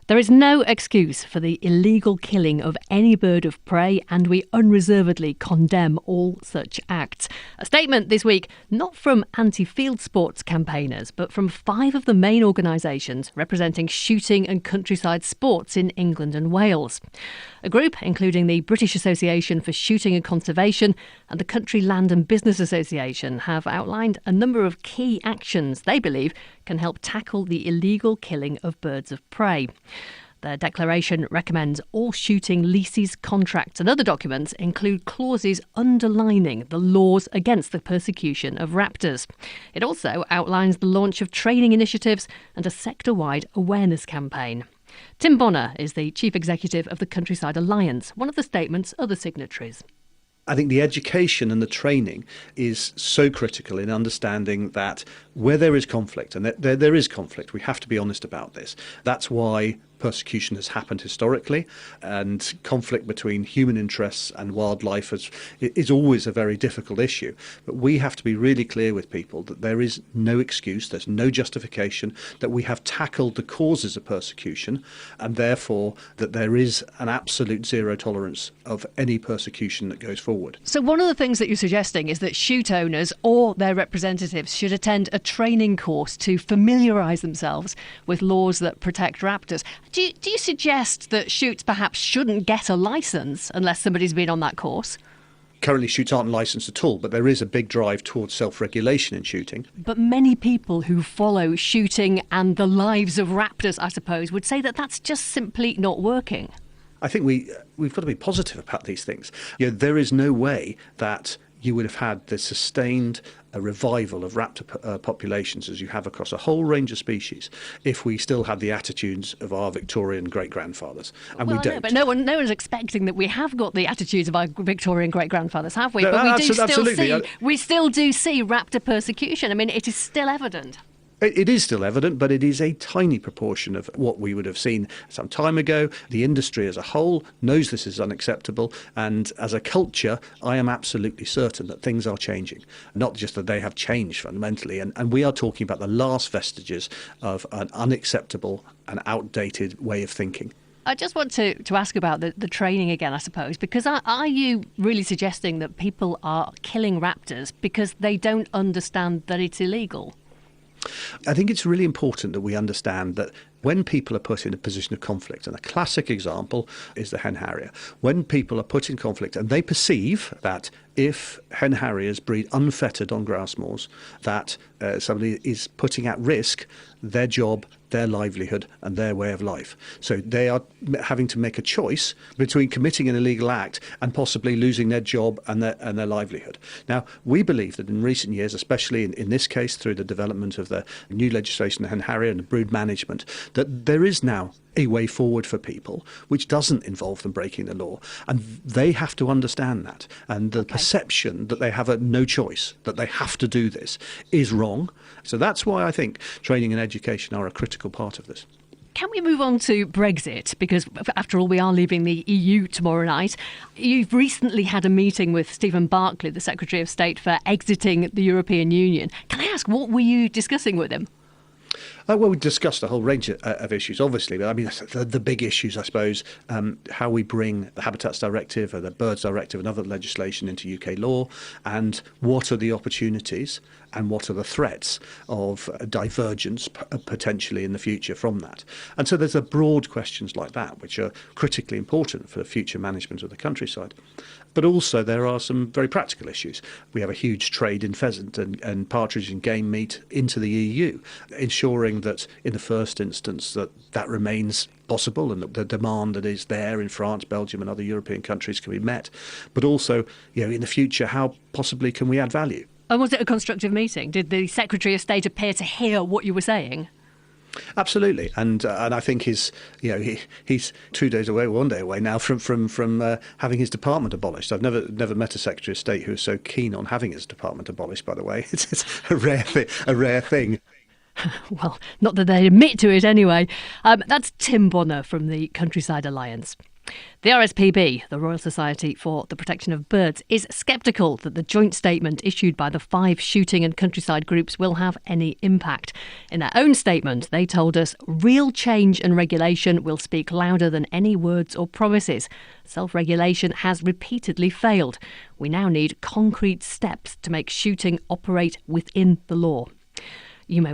There is no excuse for the illegal killing of any bird of prey, and we unreservedly condemn all such acts. A statement this week, not from anti-field sports campaigners, but from 5 of the main organisations representing shooting and countryside sports in England and Wales. A group including the British Association for Shooting and Conservation and the Country Land and Business Association have outlined a number of key actions they believe can help tackle the illegal killing of birds of prey. Their declaration recommends all shooting leases, contracts and other documents include clauses underlining the laws against the persecution of raptors. It also outlines the launch of training initiatives and a sector-wide awareness campaign. Tim Bonner is the Chief Executive of the Countryside Alliance, one of the statement's other signatories. I think the education and the training is so critical in understanding that where there is conflict, and there is conflict, we have to be honest about this. That's why persecution has happened historically, and conflict between human interests and wildlife is always a very difficult issue. But we have to be really clear with people that there is no excuse, there's no justification, that we have tackled the causes of persecution, and therefore that there is an absolute zero tolerance of any persecution that goes forward. So one of the things that you're suggesting is that shoot owners or their representatives should attend a training course to familiarise themselves with laws that protect raptors. Do you suggest that shoots perhaps shouldn't get a licence unless somebody's been on that course? Currently, shoots aren't licensed at all, but there is a big drive towards self-regulation in shooting. But many people who follow shooting and the lives of raptors, I suppose, would say that that's just simply not working. I think we've got to be positive about these things. There is no way that you would have had the sustained revival of raptor populations as you have across a whole range of species if we still had the attitudes of our Victorian great-grandfathers. And we don't. But no one's expecting that we have got the attitudes of our Victorian great-grandfathers, have we? No, but absolutely. We still do see raptor persecution. I mean, it is still evident. It is still evident, but it is a tiny proportion of what we would have seen some time ago. The industry as a whole knows this is unacceptable, and as a culture, I am absolutely certain that things are changing. Not just that they have changed fundamentally, and we are talking about the last vestiges of an unacceptable and outdated way of thinking. I just want to ask about the training again, I suppose, because are you really suggesting that people are killing raptors because they don't understand that it's illegal? I think it's really important that we understand that when people are put in a position of conflict, and a classic example is the hen harrier, when people are put in conflict and they perceive that if hen harriers breed unfettered on grass moors, that somebody is putting at risk their job, their livelihood and their way of life. So they are having to make a choice between committing an illegal act and possibly losing their job and their livelihood. Now, we believe that in recent years, especially in this case through the development of the new legislation, the hen harrier and the brood management, that there is now a way forward for people which doesn't involve them breaking the law. And they have to understand that. And the perception that they have no choice, that they have to do this, is wrong. So that's why I think training and education are a critical part of this. Can we move on to Brexit? Because, after all, we are leaving the EU tomorrow night. You've recently had a meeting with Stephen Barclay, the Secretary of State for exiting the European Union. Can I ask, what were you discussing with him? Well, we discussed a whole range of issues, obviously. But I mean, the big issues, I suppose, how we bring the Habitats Directive, or the Birds Directive and other legislation into UK law, and what are the opportunities and what are the threats of divergence potentially in the future from that. And so there's broad questions like that, which are critically important for the future management of the countryside. But also there are some very practical issues. We have a huge trade in pheasant and partridge and game meat into the EU, ensuring that in the first instance that remains possible and that the demand that is there in France, Belgium and other European countries can be met. But also, in the future, how possibly can we add value? And was it a constructive meeting? Did the Secretary of State appear to hear what you were saying? Absolutely, and I think he's 2 days away, 1 day away now from having his department abolished. I've never met a Secretary of State who is so keen on having his department abolished. By the way, it's a rare thing. Well, not that they admit to it anyway. That's Tim Bonner from the Countryside Alliance. The RSPB, the Royal Society for the Protection of Birds, is sceptical that the joint statement issued by the 5 shooting and countryside groups will have any impact. In their own statement, they told us real change and regulation will speak louder than any words or promises. Self-regulation has repeatedly failed. We now need concrete steps to make shooting operate within the law. You may well